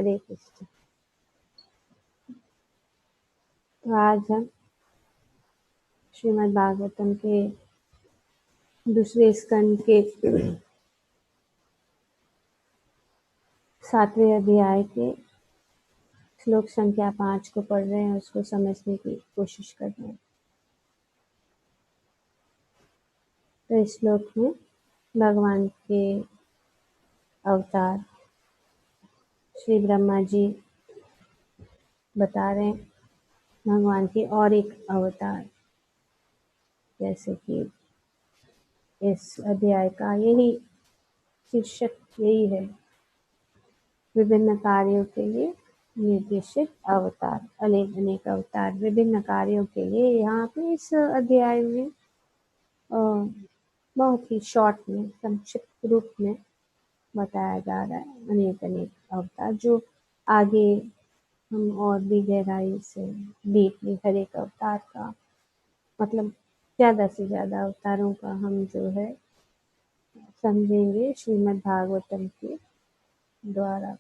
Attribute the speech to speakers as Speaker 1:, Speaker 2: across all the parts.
Speaker 1: हरे कृष्ण। तो आज हम श्रीमद् भागवतम के दूसरे स्कंद के 7वें अध्याय के श्लोक संख्या 5 को पढ़ रहे हैं, उसको समझने की कोशिश कर रहे हैं। तो इस श्लोक में भगवान के अवतार श्री ब्रह्मा जी बता रहे हैं भगवान के और एक अवतार, जैसे कि इस अध्याय का यही शीर्षक यही है, विभिन्न कार्यों के लिए निर्देशित अवतार, अनेक अवतार विभिन्न कार्यों के लिए। यहाँ पे इस अध्याय में बहुत ही शॉर्ट में, संक्षिप्त रूप में बताया जा रहा है अनेक अवतार, जो आगे हम और भी गहराई से डीपली हर एक अवतार का मतलब ज़्यादा से ज़्यादा अवतारों का हम जो है समझेंगे श्रीमद् भागवतम के द्वारा।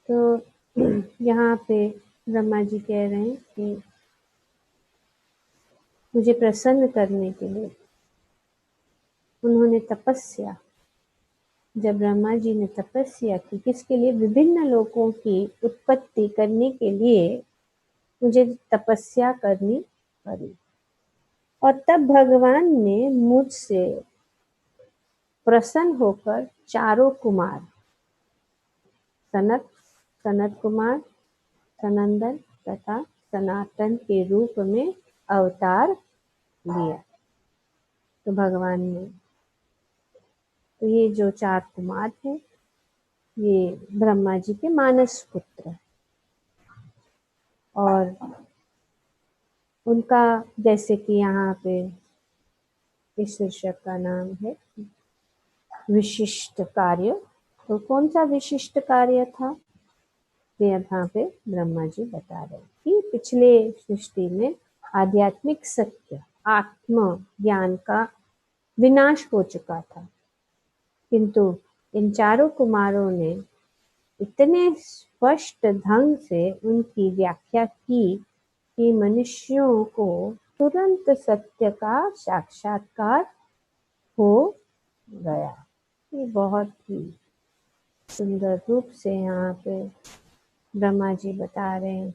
Speaker 1: तो यहाँ पे ब्रह्मा जी कह रहे हैं कि मुझे प्रसन्न करने के लिए उन्होंने तपस्या, जब ब्रह्मा जी ने तपस्या की, किसके लिए? विभिन्न लोकों की उत्पत्ति करने के लिए मुझे तपस्या करनी पड़ी। और तब भगवान ने मुझसे प्रसन्न होकर चारों कुमार सनत कुमार, सनंदन तथा सनातन के रूप में अवतार लिया। तो भगवान ने, तो ये जो 4 कुमार हैं, ये ब्रह्मा जी के मानस पुत्र हैं। और उनका, जैसे कि यहाँ पे इस शीर्षक का नाम है विशिष्ट कार्य, तो कौन सा विशिष्ट कार्य था? तो यहाँ पे ब्रह्मा जी बता रहे हैं कि पिछले सृष्टि में आध्यात्मिक सत्य, आत्म ज्ञान का विनाश हो चुका था, किंतु इन चारों कुमारों ने इतने स्पष्ट ढंग से उनकी व्याख्या की कि मनुष्यों को तुरंत सत्य का साक्षात्कार हो गया। ये बहुत ही सुंदर रूप से यहाँ पे ब्रह्मा जी बता रहे हैं।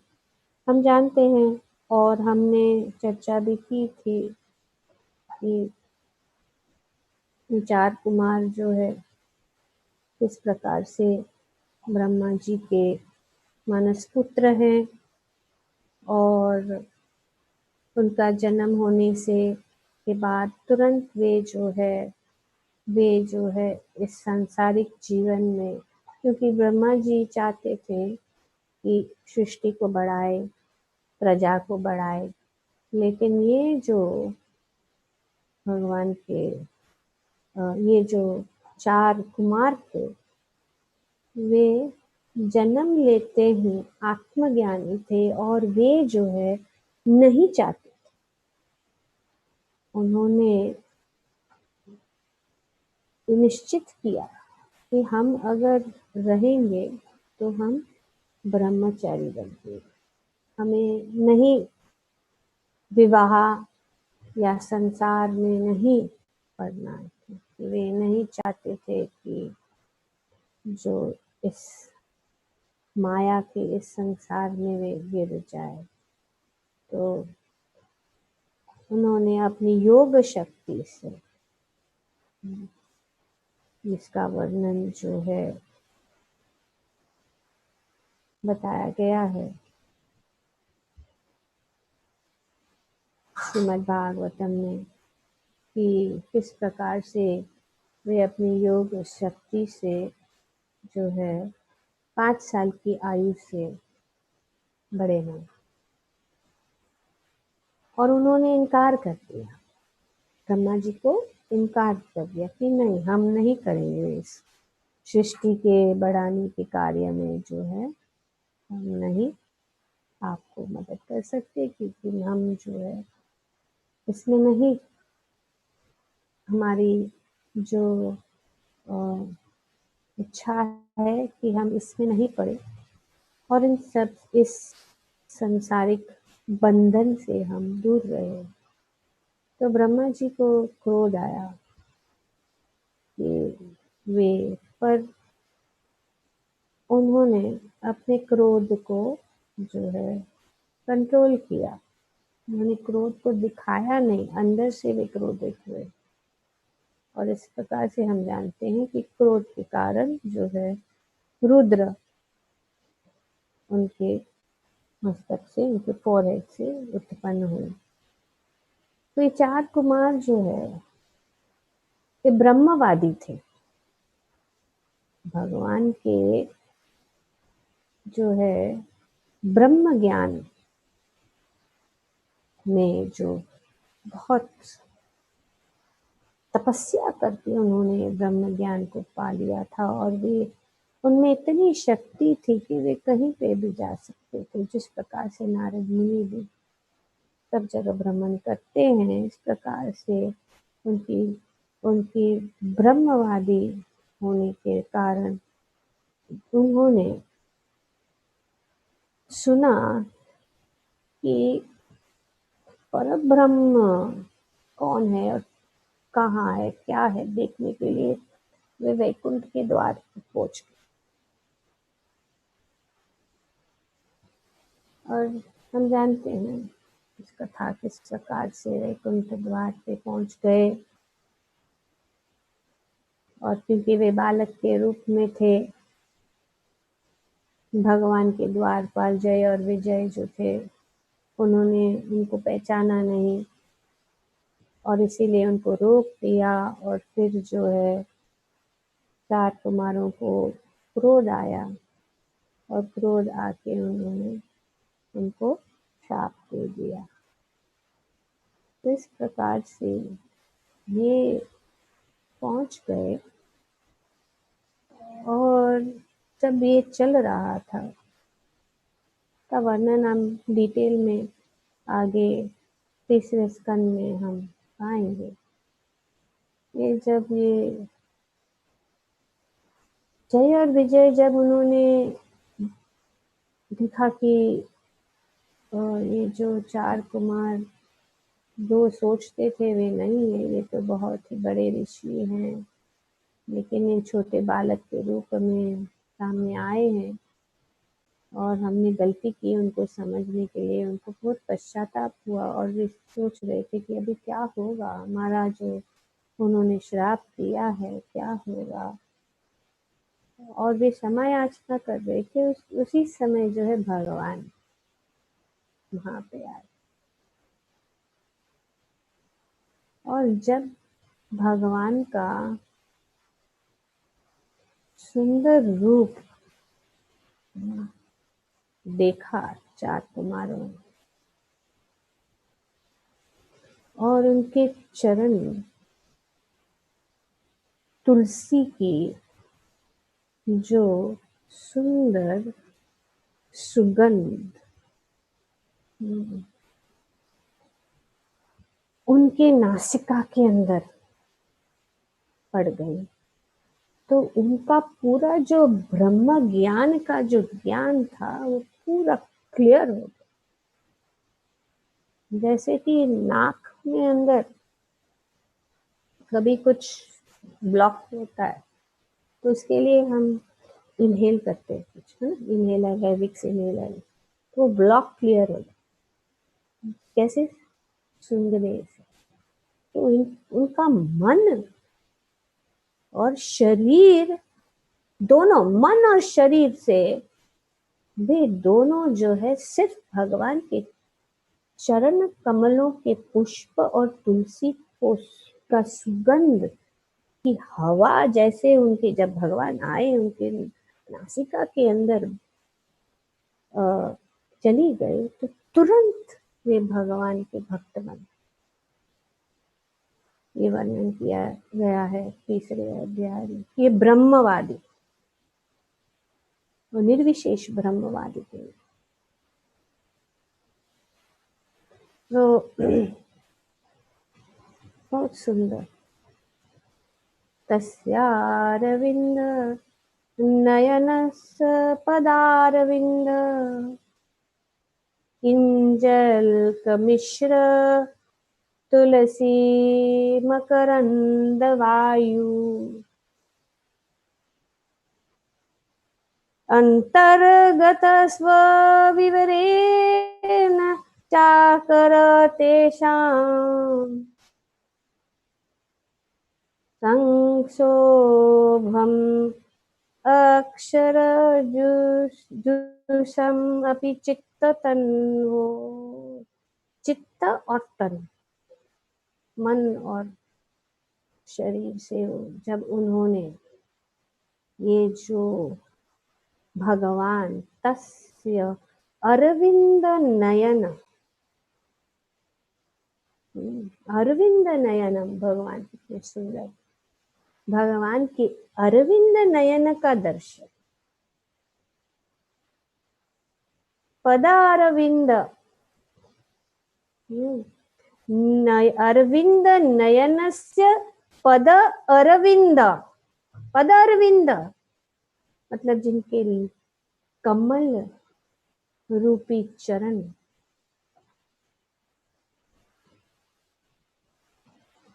Speaker 1: हम जानते हैं और हमने चर्चा भी की थी कि 4 कुमार जो है किस प्रकार से ब्रह्मा जी के मानस पुत्र हैं, और उनका जन्म होने से के बाद तुरंत वे जो है इस सांसारिक जीवन में, क्योंकि ब्रह्मा जी चाहते थे कि सृष्टि को बढ़ाए, प्रजा को बढ़ाए, लेकिन ये जो भगवान के ये जो 4 कुमार थे, वे जन्म लेते ही आत्मज्ञानी थे और वे जो है नहीं चाहते। उन्होंने निश्चित किया कि हम अगर रहेंगे तो हम ब्रह्मचारी बनेंगे, हमें नहीं विवाह या संसार में नहीं पड़ना है। वे नहीं चाहते थे कि जो इस माया के इस संसार में वे गिर जाए। तो उन्होंने अपनी योग शक्ति से, जिसका वर्णन जो है बताया गया है श्रीमद् भागवतम में, कि किस प्रकार से वे अपनी योग शक्ति से जो है 5 साल की आयु से बड़े हैं। और उन्होंने इनकार कर दिया, ब्रह्मा जी को इनकार कर दिया कि नहीं, हम नहीं करेंगे, इस सृष्टि के बढ़ाने के कार्य में जो है हम नहीं आपको मदद कर सकते, क्योंकि हम जो है इसमें नहीं, हमारी जो इच्छा है कि हम इसमें नहीं पड़े और इस संसारिक बंधन से हम दूर रहे। तो ब्रह्मा जी को क्रोध आया कि वे, पर उन्होंने अपने क्रोध को जो है कंट्रोल किया। उन्होंने क्रोध को दिखाया नहीं, अंदर से वे क्रोधित हुए। और इस प्रकार से हम जानते हैं कि क्रोध के कारण जो है रुद्र उनके मस्तक से, उनके फोरहेड से उत्पन्न हुए। तो ये 4 कुमार जो है ये ब्रह्मवादी थे। भगवान के जो है ब्रह्म ज्ञान में जो बहुत तपस्या करके उन्होंने ब्रह्म ज्ञान को पा लिया था और वे उनमें इतनी शक्ति थी कि वे कहीं पे भी जा सकते थे। जिस प्रकार से नारद मुनि भी सब जगह भ्रमण करते हैं, इस प्रकार से उनकी उनकी ब्रह्मवादी होने के कारण उन्होंने सुना कि परब्रह्म कौन है और कहाँ है, क्या है, देखने के लिए वे वैकुंठ के द्वार पर पहुंच गए। और हम जानते हैं इस कथा किस प्रकार से वैकुंठ द्वार पे पहुंच गए। और क्योंकि वे बालक के रूप में थे, भगवान के द्वार पर जय और विजय जो थे उन्होंने उनको पहचाना नहीं और इसीलिए उनको रोक दिया। और फिर जो है 4 कुमारों को क्रोध आया और क्रोध आके उन्होंने उनको शाप दे दिया। तो इस प्रकार से ये पहुंच गए। और जब ये चल रहा था का वर्णन हम डिटेल में आगे तीसरे स्कंद में हम पाएंगे। ये जब ये जय और विजय जब उन्होंने देखा कि ये जो 4 कुमार जो सोचते थे वे नहीं है, ये तो बहुत ही बड़े ऋषि हैं, लेकिन ये छोटे बालक के रूप में सामने आए हैं और हमने गलती की उनको समझने के लिए। उनको बहुत पश्चाताप हुआ और वे सोच रहे थे कि अभी क्या होगा, हमारा जो उन्होंने श्राप दिया है क्या होगा। और वे क्षमा याचना कर रहे थे। उसी समय जो है भगवान वहां पे आए। और जब भगवान का सुंदर रूप देखा 4 कुमारों ने और उनके चरण तुलसी की जो सुंदर सुगंध उनके नासिका के अंदर पड़ गई, तो उनका पूरा जो ब्रह्म ज्ञान का जो ज्ञान था वो पूरा क्लियर हो गया। जैसे कि नाक में अंदर कभी कुछ ब्लॉक होता है तो उसके लिए हम इनहेल करते हैं कुछ, है ना, इनहेलर है, विक्स इनहेलर, तो वो ब्लॉक क्लियर हो जाए। कैसे? सुंदर से। तो उनका मन और शरीर दोनों, मन और शरीर से वे दोनों जो है सिर्फ भगवान के चरण कमलों के पुष्प और तुलसी को का सुगंध की हवा जैसे उनके जब भगवान आए उनके नासिका के अंदर चली गई तो तुरंत वे भगवान के भक्त बने। ये वर्णन किया गया है तीसरे अध्याय में। ये ब्रह्मवादी और निर्विशेष ब्रह्मवादी थे। तो बहुत सुंदर। तस्यारविंद नयनस्पदारविन्द किञ्जल्कमिश्र तुलसी मकरन्दवायु अन्तर्गतस्वविवरेण चाकरतेषाम् संक्षोभम् अक्षरजुषम् अपि चित्ततन्वो। चित्त और तन, मन और शरीर से जब उन्होंने ये जो भगवान तस्य अरविंद नयन, अरविंद नयनम, भगवान कितने सुंदर, भगवान के अरविंद नयन का दर्शन, पदारविंद, अरविंद नयनस्य पद अरविंद, पद अरविंद मतलब जिनके कमल रूपी चरण,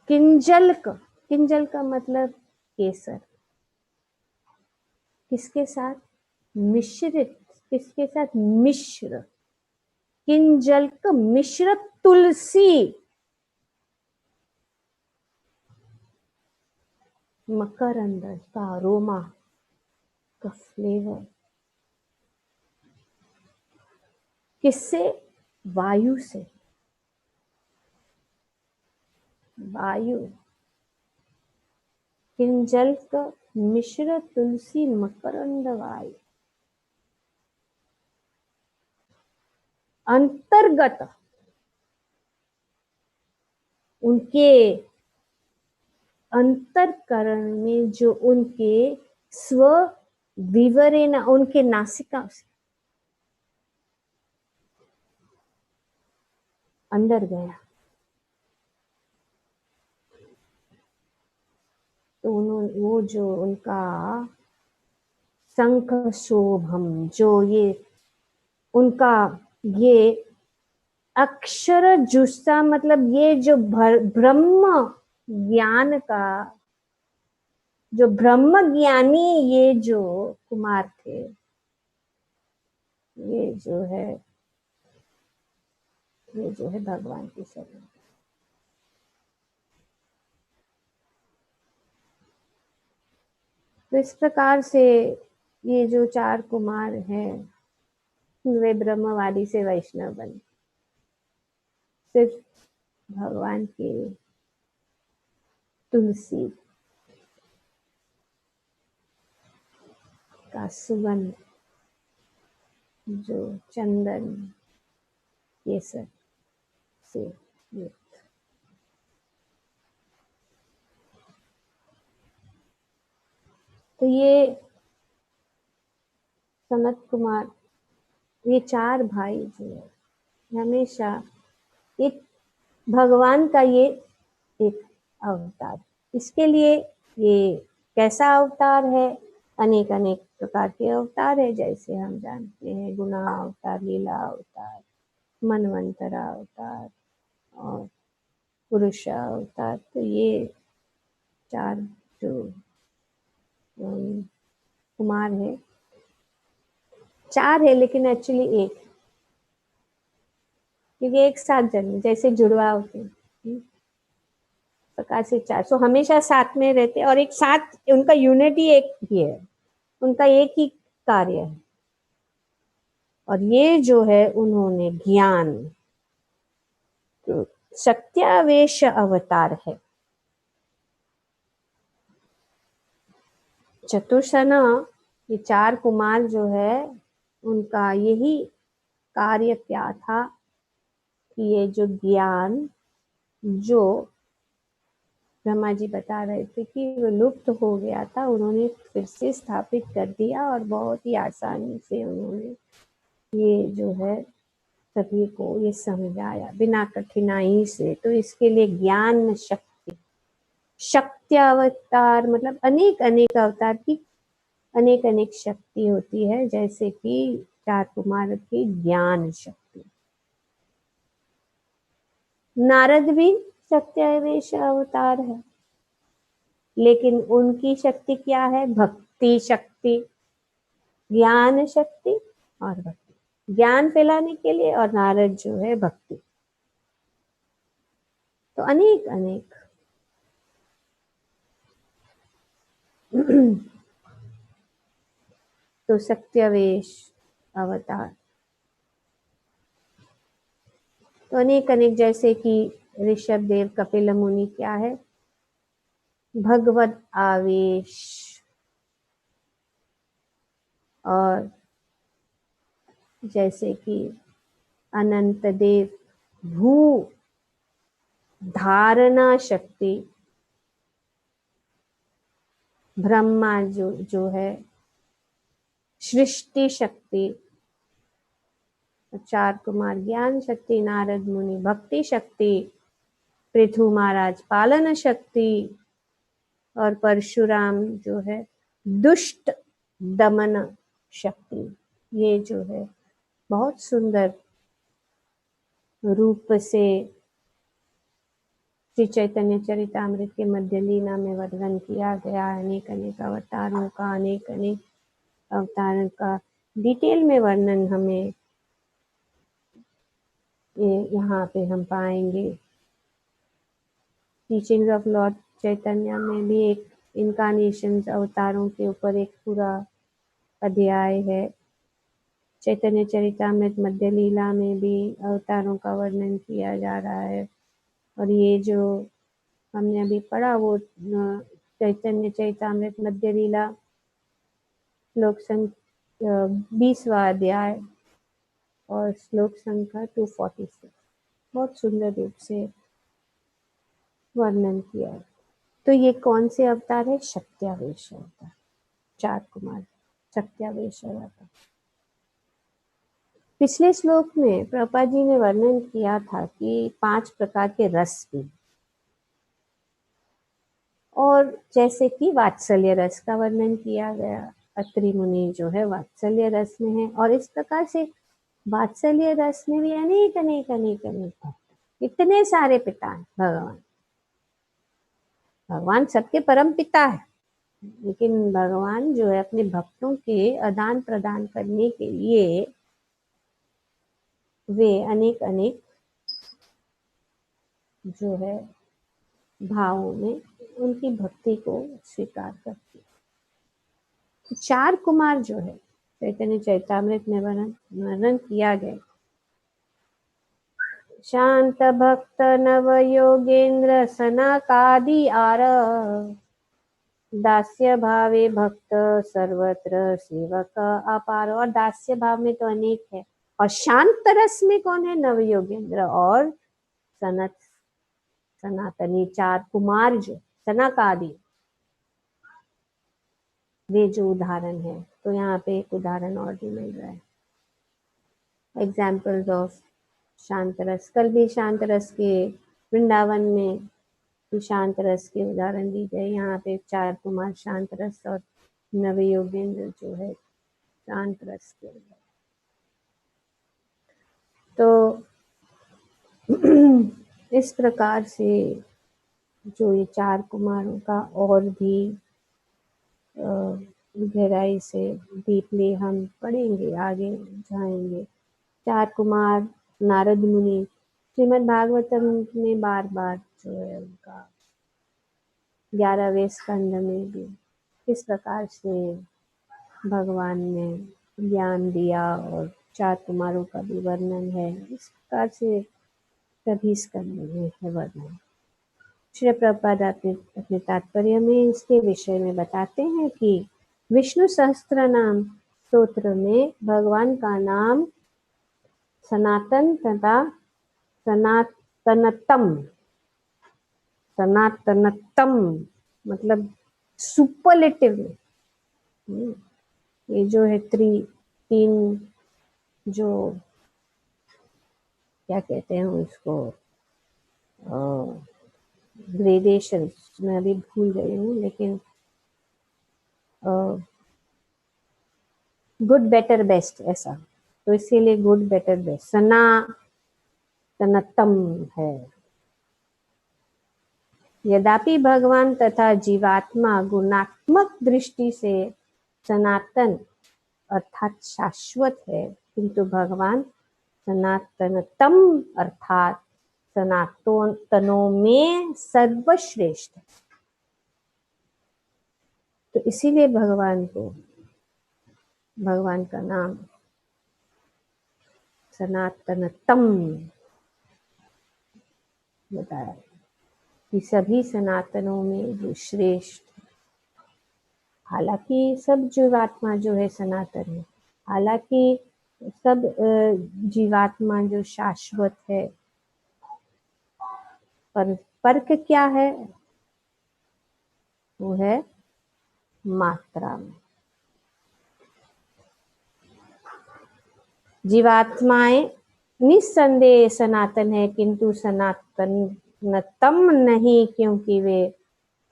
Speaker 1: किंजल्क, किंजल का मतलब केसर, किसके साथ मिश्रित, किसके साथ मिश्र, किंजल्क मिश्र तुलसी मकरंद का अरोमा का फ्लेवर, किससे, वायु से, वायु, किंजल्क मिश्र तुलसी मकरंद वायु, अंतर्गत उनके अंतरकरण में जो उनके स्व विवरेण, उनके नासिका से अंदर गया, तो उन्होंने वो जो उनका शंख शोभम, जो ये उनका ये अक्षर जुस्सा, मतलब ये जो ब्रह्म ज्ञान का, जो ब्रह्म ज्ञानी ये जो कुमार थे, ये जो है भगवान की शरण। तो इस प्रकार से ये जो चार कुमार हैं वे ब्रह्मवादी से वैष्णव बने, सिर्फ भगवान के तुलसी का सुगंध, जो चंदन केसर से युक्त। तो ये सनत कुमार, ये चार भाई जो है हमेशा एक भगवान का ये एक अवतार, इसके लिए ये कैसा अवतार है, अनेक अनेक प्रकार के अवतार है, जैसे हम जानते हैं गुना अवतार, लीला अवतार, मनवंतरा अवतार और पुरुष अवतार। तो ये चार जो कुमार है, चार है लेकिन एक्चुअली एक, क्योंकि एक साथ जन्म, जैसे जुड़वा होते हैं प्रकार से चार, सो हमेशा साथ में रहते और एक साथ, उनका यूनिटी एक ही है, उनका एक ही कार्य है। और ये जो है उन्होंने ज्ञान, तो शक्त्यावेश अवतार है। चतुर्सना, ये चार कुमार जो है उनका यही कार्य क्या था कि ये जो ज्ञान जो ब्रह्मा जी बता रहे थे कि वो लुप्त हो गया था, उन्होंने फिर से स्थापित कर दिया और बहुत ही आसानी से उन्होंने ये जो है सभी को ये समझाया बिना कठिनाई से। तो इसके लिए ज्ञान शक्ति, शक्ति अवतार मतलब अनेक अनेक अवतार की अनेक अनेक शक्ति होती है, जैसे कि चार कुमार की ज्ञान शक्ति। नारद भी सत्यावेश अवतार है, लेकिन उनकी शक्ति क्या है? भक्ति शक्ति, ज्ञान शक्ति और भक्ति। ज्ञान फैलाने के लिए, और नारद जो है भक्ति। तो अनेक अनेक तो सत्यावेश अवतार तो अनेक अनेक, जैसे कि ऋषभ देव कपिल मुनि क्या है? भगवत आवेश। और जैसे कि अनंत देव भू धारणा शक्ति। ब्रह्मा जो है सृष्टि शक्ति। चार कुमार ज्ञान शक्ति, नारद मुनि भक्ति शक्ति, पृथु महाराज पालन शक्ति, और परशुराम जो है दुष्ट दमन शक्ति। ये जो है बहुत सुंदर रूप से श्री चैतन्य चरितामृत के मध्य लीला में वर्णन किया गया। अनेक अनेक अवतारों का, अनेक अनेक अवतारों का डिटेल में वर्णन हमें यहाँ पे हम पाएंगे। टीचिंग ऑफ लॉर्ड चैतन्य में भी एक इनकारनेशन अवतारों के ऊपर एक पूरा अध्याय है। चैतन्य चरितामृत मध्य लीला में भी अवतारों का वर्णन किया जा रहा है। और ये जो हमने अभी पढ़ा वो चैतन्य चरितामृत मध्य लीला श्लोक संख्या 20वां अध्याय और श्लोक संख्या 246 बहुत सुंदर रूप से वर्णन किया है। तो ये कौन से अवतार है? सत्यावेश अवतार, चार कुमार सत्यावेश अवतार। पिछले श्लोक में प्रभुपाद जी ने वर्णन किया था कि 5 प्रकार के रस भी, और जैसे कि वात्सल्य रस का वर्णन किया गया। अत्रि मुनि जो है वात्सल्य रस में है, और इस प्रकार से वात्सल्य रस में भी अनेक अनेक अनेक अनेक इतने सारे पिता हैं। भगवान सबके परम पिता है, लेकिन भगवान जो है अपने भक्तों के आदान प्रदान करने के लिए वे अनेक अनेक जो है भावों में उनकी भक्ति को स्वीकार करते हैं। तो चार कुमार जो है चैतन्य चैतामृत में वर्णन किया गया। शांत भक्त नव योगेंद्र सनकादि आर, दास्य भावे भक्त सर्वत्र सेवक अपार। और दास्य भाव में तो अनेक है, और शांत रस में कौन है? नव योगेंद्र और सनातनी चार कुमार जो सनकादि, वे जो उदाहरण है। तो यहाँ पे एक उदाहरण और भी मिल रहा है। एग्जाम्पल्स ऑफ शांत रस। कल भी शांत रस के वृंदावन में शांत रस के उदाहरण दी गए। यहाँ पे चार कुमार शांत रस और नव योगेंद्र जो है शांत रस के। तो इस प्रकार से जो ये चार कुमारों का और भी गहराई से डीपली हम पढ़ेंगे, आगे जाएंगे। चार कुमार नारद मुनि श्रीमद् भागवतम में बार बार जो है उनका 11वें स्कंद में भी किस प्रकार से भगवान ने ज्ञान दिया, और चार कुमारों का भी वर्णन है। इस प्रकार से सभी स्कंद में है वर्णन। श्री प्रभुपाद अपने तात्पर्य में इसके विषय में बताते हैं कि विष्णु सहस्त्र नाम स्तोत्र में भगवान का नाम सनातन तथा सनातनतम मतलब सुपरलेटिव में। ये जो है तीन जो क्या कहते हैं उसको ग्रेडेशन, मैं अभी भूल गई हूँ, लेकिन गुड बेटर बेस्ट ऐसा, तो इसीलिए गुड बेटर बेस्ट सनातनतम है। यद्यपि भगवान तथा जीवात्मा गुणात्मक दृष्टि से सनातन अर्थात शाश्वत है, किंतु भगवान सनातनतम अर्थात सनातनों में सर्वश्रेष्ठ है। तो इसीलिए भगवान का नाम सनातनतम बताया कि सभी सनातनों में जो श्रेष्ठ। हालांकि सब जीवात्मा जो है सनातन है, हालांकि सब जीवात्मा जो शाश्वत है, पर फर्क क्या है? वो है मात्रा में। जीवात्माएं निस्संदेह सनातन है, किंतु सनातनतम नहीं, क्योंकि वे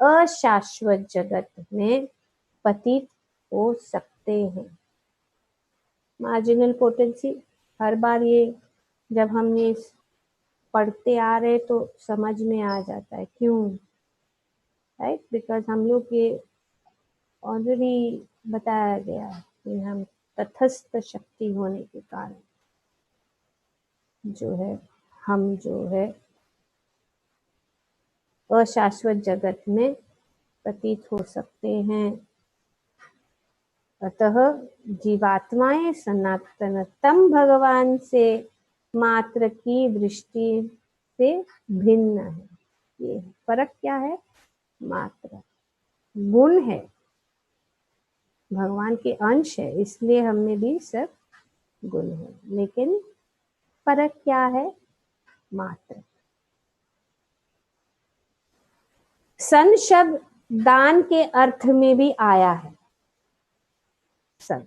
Speaker 1: अशाश्वत जगत में पतित हो सकते हैं। मार्जिनल पोटेंसी, हर बार ये जब हम ये पढ़ते आ रहे तो समझ में आ जाता है क्यों, राइट? बिकॉज हम लोग ये ऑलरेडी बताया गया है कि हम तटस्थ शक्ति होने के कारण जो है हम जो है अशाश्वत जगत में पतित हो सकते हैं। अतः जीवात्माएं सनातनतम भगवान से मात्र की दृष्टि से भिन्न है। ये फर्क क्या है? मात्र। गुण है, भगवान के अंश है, इसलिए हमें भी सब गुण है, लेकिन फर्क क्या है? मात्र। सन शब्द दान के अर्थ में भी आया है, सन।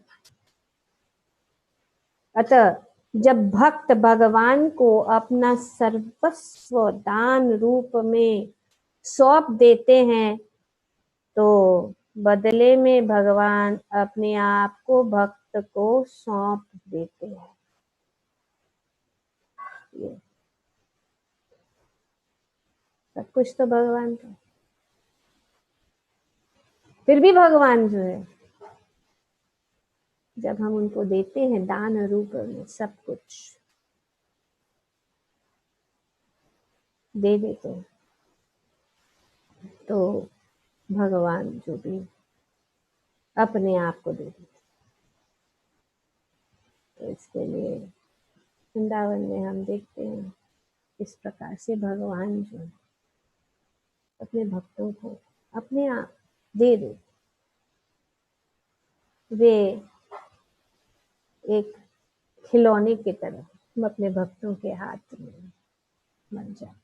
Speaker 1: अतः जब भक्त भगवान को अपना सर्वस्व दान रूप में सौंप देते हैं, तो बदले में भगवान अपने आप को भक्त को सौंप देते हैं। ये सब कुछ तो भगवान का, फिर भी भगवान जो है जब हम उनको देते हैं दान रूप में सब कुछ दे देते हैं, तो भगवान जो भी अपने आप को दे देते। तो इसके लिए वृंदावन में हम देखते हैं इस प्रकार से भगवान जो अपने भक्तों को अपने आप दे देते। वे एक खिलौने की तरह हम अपने भक्तों के हाथ में बन जाए।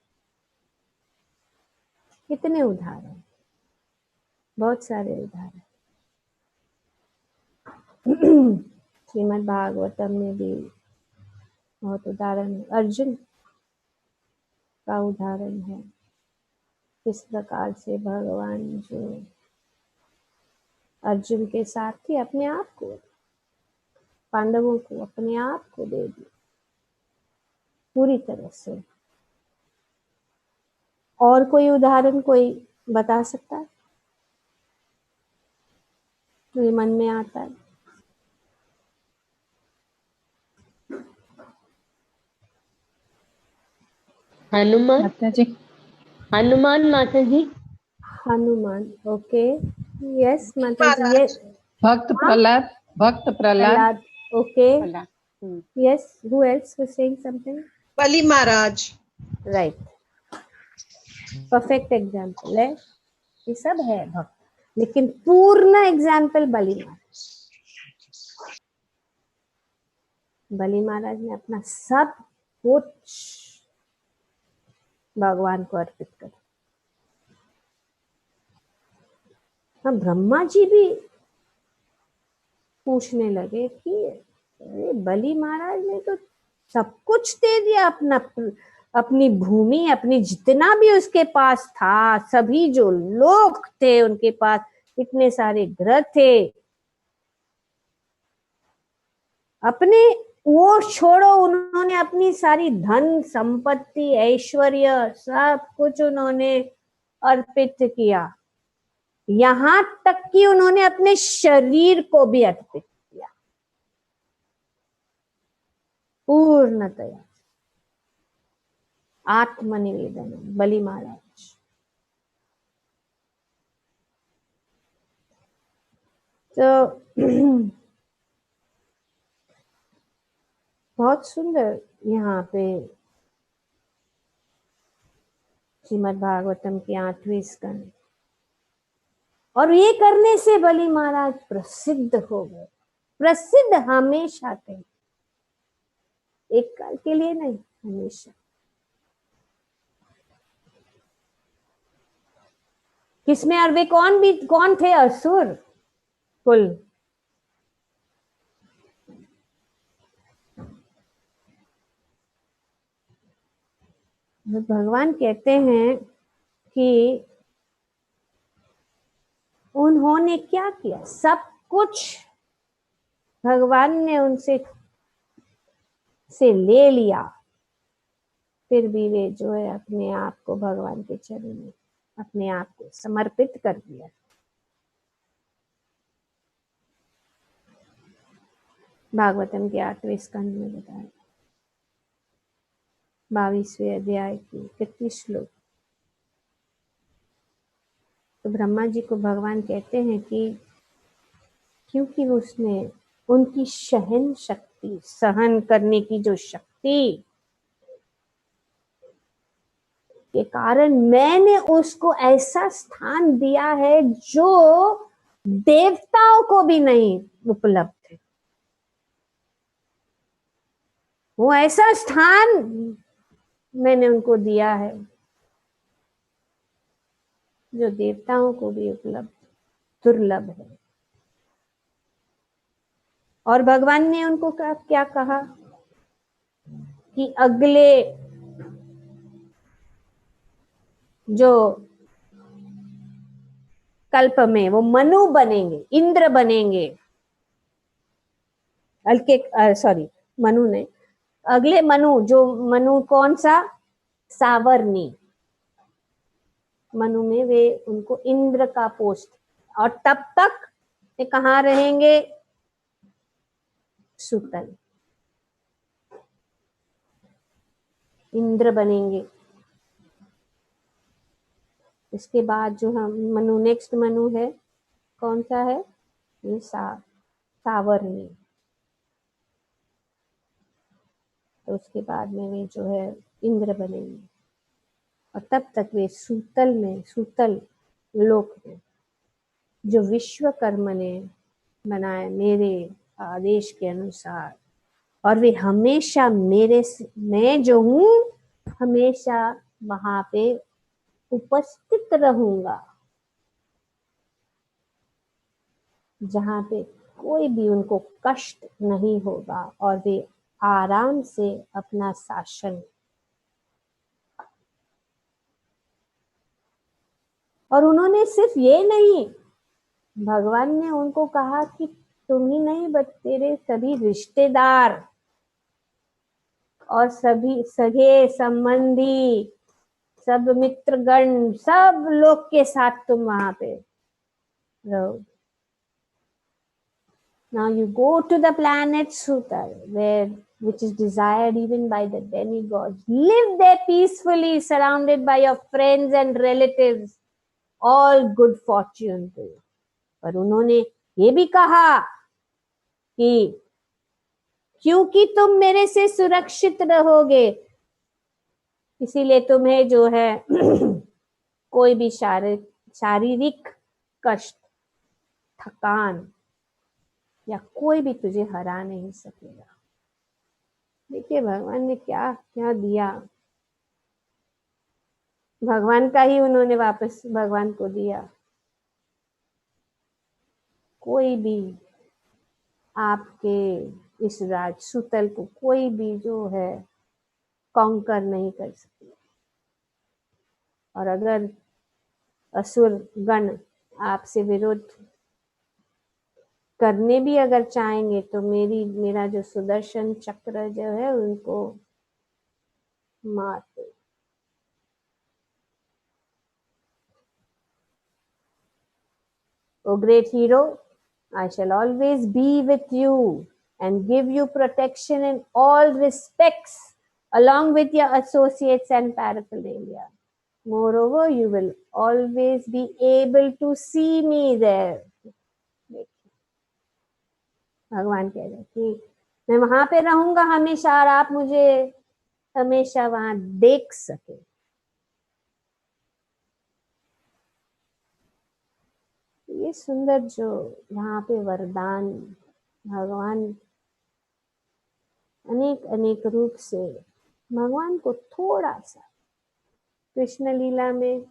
Speaker 1: कितने उदाहरण, बहुत सारे उदाहरण। श्रीमद् भागवतम में भी बहुत उदाहरण है। अर्जुन का उदाहरण है, किस प्रकार से भगवान जो अर्जुन के साथ ही अपने आप को, पांडवों को अपने आप को दे दिया पूरी तरह से। और कोई उदाहरण कोई बता सकता है? मेरे मन में आता है।
Speaker 2: हनुमान
Speaker 3: माता जी,
Speaker 2: हनुमान माता जी।
Speaker 1: हनुमान, ओके, यस माता जी। ये
Speaker 3: भक्त प्रहलाद, भक्त Prahlad,
Speaker 1: Prahlad, okay,
Speaker 2: Prahlad.
Speaker 1: Yes, who else was saying something?
Speaker 4: Bali Maharaj.
Speaker 1: Right, perfect example है। ये सब है भक्त, लेकिन पूर्ण एग्जाम्पल बलि महाराज। बलि महाराज ने अपना सब कुछ भगवान को अर्पित कर। हम ब्रह्मा जी भी पूछने लगे कि अरे बलि महाराज ने तो सब कुछ दे दिया, अपनी भूमि, अपनी जितना भी उसके पास था, सभी जो लोग थे उनके पास, इतने सारे ग्रह थे, अपने वो छोड़ो, उन्होंने अपनी सारी धन संपत्ति ऐश्वर्य सब कुछ उन्होंने अर्पित किया, यहां तक कि उन्होंने अपने शरीर को भी अर्पित किया पूर्णतया। आत्मनिवेदन बलि महाराज। तो बहुत सुंदर यहाँ पे श्रीमद् भागवतम की 8वीं स्कंद, और ये करने से बलि महाराज प्रसिद्ध हो गए। प्रसिद्ध हमेशा थे, एक काल के लिए नहीं, हमेशा। किसमें, और वे कौन थे? असुर कुल। भगवान कहते हैं कि उन्होंने क्या किया, सब कुछ भगवान ने उनसे से ले लिया, फिर भी वे जो है अपने आप को भगवान के चरणों में अपने आप को समर्पित कर दिया। भागवतम के 8वें स्कंद में बताया, 22वें अध्याय की 31 श्लोक। तो ब्रह्मा जी को भगवान कहते हैं कि क्योंकि उसने उनकी सहन शक्ति, सहन करने की जो शक्ति के कारण मैंने उसको ऐसा स्थान दिया है जो देवताओं को भी नहीं उपलब्ध है। वो ऐसा स्थान मैंने उनको दिया है जो देवताओं को भी उपलब्ध, दुर्लभ है। और भगवान ने उनको क्या कहा कि अगले जो कल्प में वो मनु बनेंगे, इंद्र बनेंगे। मनु ने अगले मनु, जो मनु कौन सा? सावर्णी मनु में वे उनको इंद्र का पोस्ट, और तब तक वे कहाँ रहेंगे? सुतल, इंद्र बनेंगे। इसके बाद जो हम मनु, नेक्स्ट मनु है कौन सा है? ये सावर्णी। तो उसके बाद में वे जो है इंद्र बनेंगे, और तब तक वे सूतल लोक में, जो विश्वकर्मा ने बनाए मेरे आदेश के अनुसार, और वे हमेशा मैं जो हूँ हमेशा वहां पे उपस्थित रहूंगा, जहां पे कोई भी उनको कष्ट नहीं होगा, और वे आराम से अपना शासन। और उन्होंने सिर्फ ये नहीं, भगवान ने उनको कहा कि तुम ही नहीं बट तेरे सभी रिश्तेदार और सभी सगे संबंधी, सब मित्रगण, सब लोग के साथ तुम वहां पे रहो। Now you go to the planet Sutal, which is desired even by the demigods. Live there peacefully, surrounded by your friends and relatives. All good fortune to you. पर उन्होंने ये भी कहा कि क्योंकि तुम मेरे से सुरक्षित रहोगे, इसीलिए तुम्हें जो है कोई भी शारीरिक कष्ट, थकान या कोई भी तुझे हरा नहीं सकेगा। देखिए भगवान ने क्या क्या दिया, भगवान का ही उन्होंने वापस भगवान को दिया। कोई भी आपके इस राज सुतल को कोई भी जो है कॉन्कर नहीं कर सके। और अगर असुर गण आपसे विरुद्ध करने भी अगर चाहेंगे तो मेरा जो सुदर्शन चक्र जो है उनको मार दे। O great hero, I shall always be with you and give you protection in all respects, along with your associates and paraphernalia. Moreover, you will always be able to see me there. भगवान कह रहे कि मैं वहां पे रहूंगा हमेशा और आप मुझे हमेशा वहां देख सके। ये सुंदर जो यहाँ पे वरदान भगवान अनेक अनेक रूप से भगवान को थोड़ा सा कृष्ण लीला में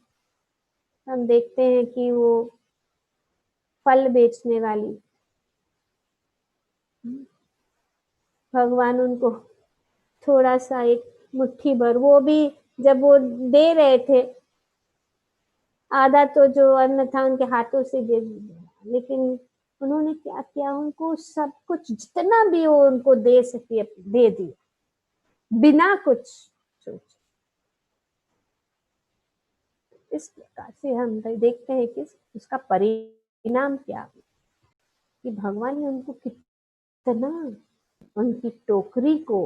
Speaker 1: हम देखते हैं कि वो फल बेचने वाली भगवान उनको थोड़ा सा एक मुट्ठी भर, वो भी जब वो दे रहे थे आधा तो जो अन्न था उनके हाथों से दे दिया, लेकिन उन्होंने क्या किया, उनको सब कुछ जितना भी वो उनको दे सके दे दिया बिना कुछ सोचे। इस प्रकार से हम देखते हैं कि उसका परिणाम क्या कि भगवान ने उनको कितना उनकी टोकरी को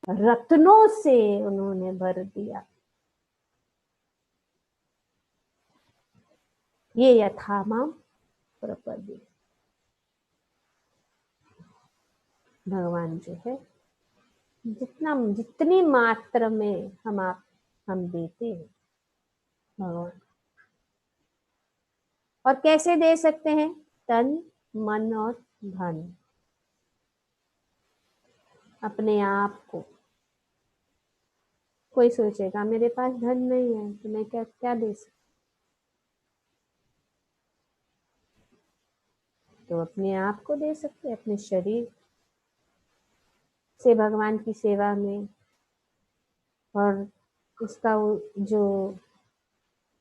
Speaker 1: रत्नों से उन्होंने भर दिया। ये यथामाम प्रपद्ये, भगवान जो है जितनी मात्रा में हम देते हैं भगवान, और कैसे दे सकते हैं, तन मन और धन, अपने आप को। कोई सोचेगा मेरे पास धन नहीं है तो मैं क्या क्या दे सकता, तो अपने आप को दे सकते, अपने शरीर से भगवान की सेवा में। और इसका जो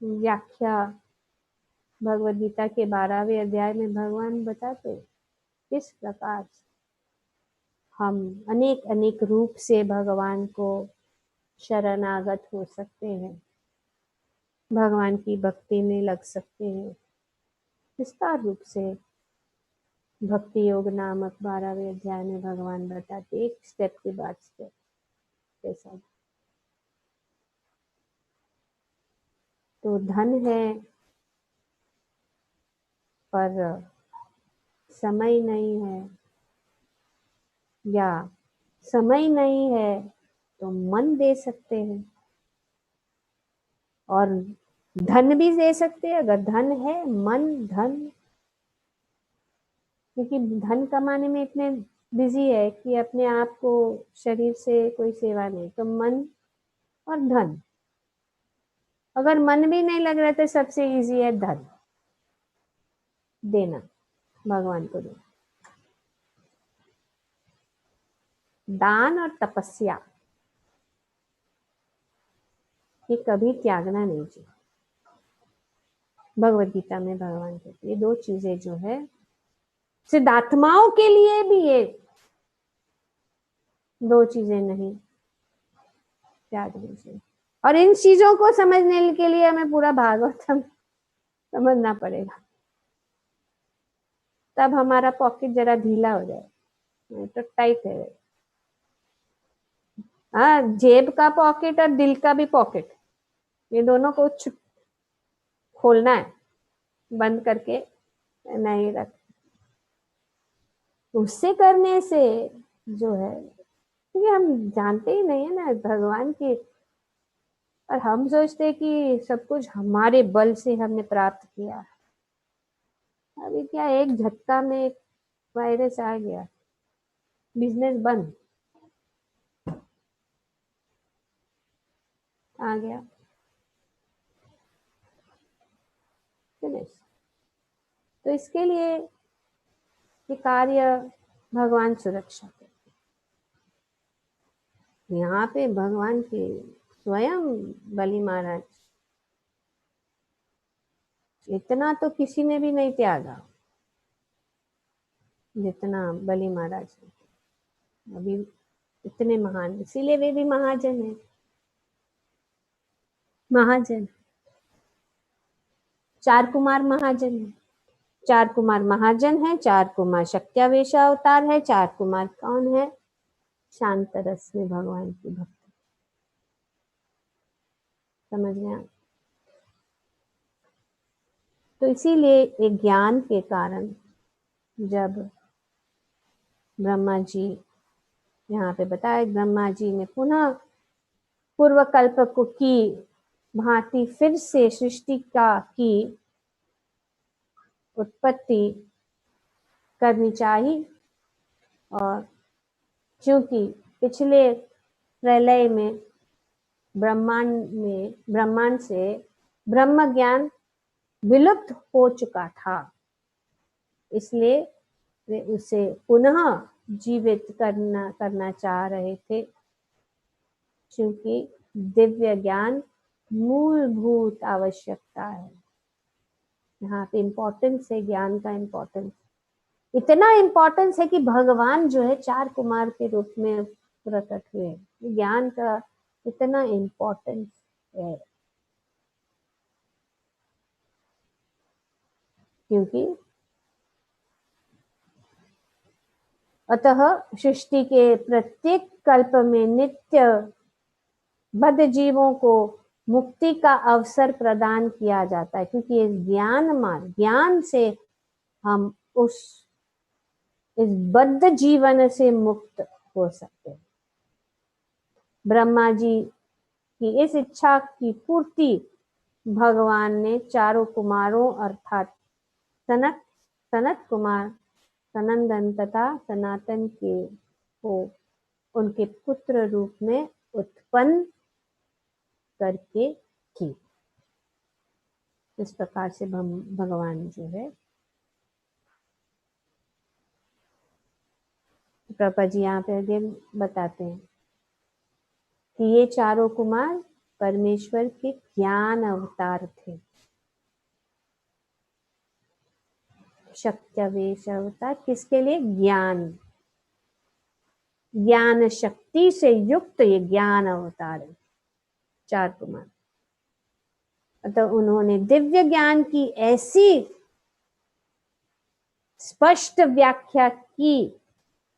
Speaker 1: व्याख्या भगवद गीता के 12वें अध्याय में भगवान बताते किस प्रकार हम अनेक अनेक रूप से भगवान को शरणागत हो सकते हैं, भगवान की भक्ति में लग सकते हैं। विस्तार रूप से भक्ति योग नामक 12वें अध्याय में भगवान बताते एक स्टेप के बाद स्टेप कैसा। तो धन है पर समय नहीं है, या समय नहीं है तो मन दे सकते हैं, और धन भी दे सकते हैं अगर धन है, मन धन, क्योंकि धन कमाने में इतने बिजी है कि अपने आप को शरीर से कोई सेवा नहीं, तो मन और धन। अगर मन भी नहीं लग रहा तो सबसे इजी है धन देना, भगवान को देना। दान और तपस्या ये कभी त्यागना नहीं चाहिए। भगवद गीता में भगवान कहते हैं ये दो चीजें जो है सिद्धात्माओं के लिए भी, ये दो चीजें नहीं त्यागनी चाहिए। और इन चीजों को समझने के लिए हमें पूरा भागवतम समझना पड़ेगा, तब हमारा पॉकेट जरा ढीला हो जाए, तो टाइट है। हाँ, जेब का पॉकेट और दिल का भी पॉकेट, ये दोनों को खोलना है, बंद करके नहीं रख। उससे करने से जो है, क्योंकि हम जानते ही नहीं है ना भगवान की, और हम सोचते कि सब कुछ हमारे बल से हमने प्राप्त किया। अभी क्या एक झटका में एक वायरस आ गया, बिजनेस बंद आ गया, फिनिश। तो इसके लिए ये कार्य भगवान सुरक्षा करते। यहाँ पे भगवान के स्वयं बलि महाराज, इतना तो किसी ने भी नहीं त्यागा। जितना बलि महाराज हैं। अभी इतने महान, इसीलिए वे भी महाजन हैं, महाजन। 4 कुमार महाजन हैं, 4 कुमार महाजन हैं, 4 कुमार शक्त्यावेश अवतार है, 4 कुमार कौन है? शांत रस में भगवान की भक्ति। समझ गए आप? तो इसीलिए एक ज्ञान के कारण जब ब्रह्मा जी, यहाँ पे बताया, ब्रह्मा जी ने पुनः पूर्व कल्प को की भांति फिर से सृष्टि की उत्पत्ति करनी चाहिए। और क्योंकि पिछले प्रलय में ब्रह्मांड से ब्रह्म ज्ञान विलुप्त हो चुका था, इसलिए वे उसे पुनः जीवित करना चाह रहे थे, क्योंकि दिव्य ज्ञान मूलभूत आवश्यकता है। यहाँ पे इम्पोर्टेंस है, ज्ञान का इम्पोर्टेंस, इतना इम्पोर्टेंस है कि भगवान जो है 4 कुमार के रूप में प्रकट हुए। ज्ञान का इतना इम्पोर्टेंस है, क्योंकि अतः सृष्टि के प्रत्येक कल्प में नित्य बद्ध जीवों को मुक्ति का अवसर प्रदान किया जाता है, क्योंकि इस ज्ञान से हम इस बद्ध जीवन से मुक्त हो सकते हैं। ब्रह्मा जी की इस इच्छा की पूर्ति भगवान ने 4 कुमारों अर्थात सनत कुमार, सनंदन तथा सनातन को उनके पुत्र रूप में उत्पन्न करके की। इस प्रकार से भगवान जो है, प्रभा जी यहाँ पे आगे बताते हैं कि ये 4 कुमार परमेश्वर के ज्ञान अवतार थे। शक्त्यावेश अवतार किसके लिए? ज्ञान शक्ति से युक्त ये ज्ञान अवतार है 4 कुमार। अतः उन्होंने दिव्य ज्ञान की ऐसी स्पष्ट व्याख्या की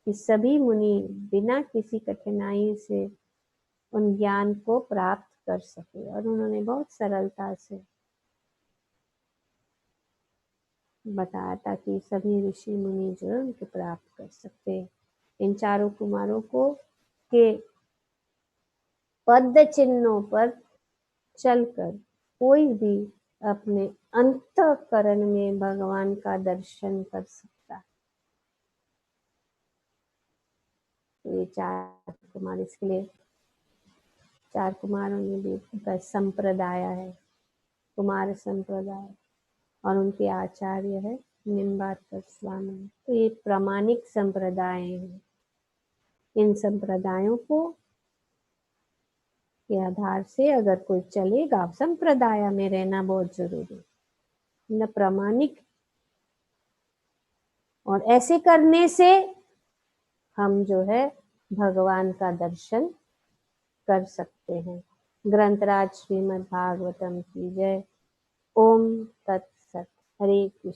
Speaker 1: कि सभी मुनि बिना किसी कठिनाई से उन ज्ञान को प्राप्त कर सके। और उन्होंने बहुत सरलता से बताया था कि सभी ऋषि मुनि जो है उनको प्राप्त कर सकते। इन 4 कुमारों को के पद चिन्हों पर चलकर कोई भी अपने अंतःकरण में भगवान का दर्शन कर सकता है। तो ये 4 कुमार, इसके लिए 4 कुमारों में भी उनका संप्रदाय है, कुमार संप्रदाय, और उनके आचार्य है निम्बार्क स्वामी। तो ये प्रामाणिक संप्रदाय हैं। इन संप्रदायों को के आधार से अगर कोई चलेगा, संप्रदाय में रहना बहुत जरूरी है, न प्रामाणिक। और ऐसे करने से हम जो है भगवान का दर्शन कर सकते हैं। ग्रंथराज श्रीमद् भागवतम की जय। ओम तत्सत। हरे कृष्ण।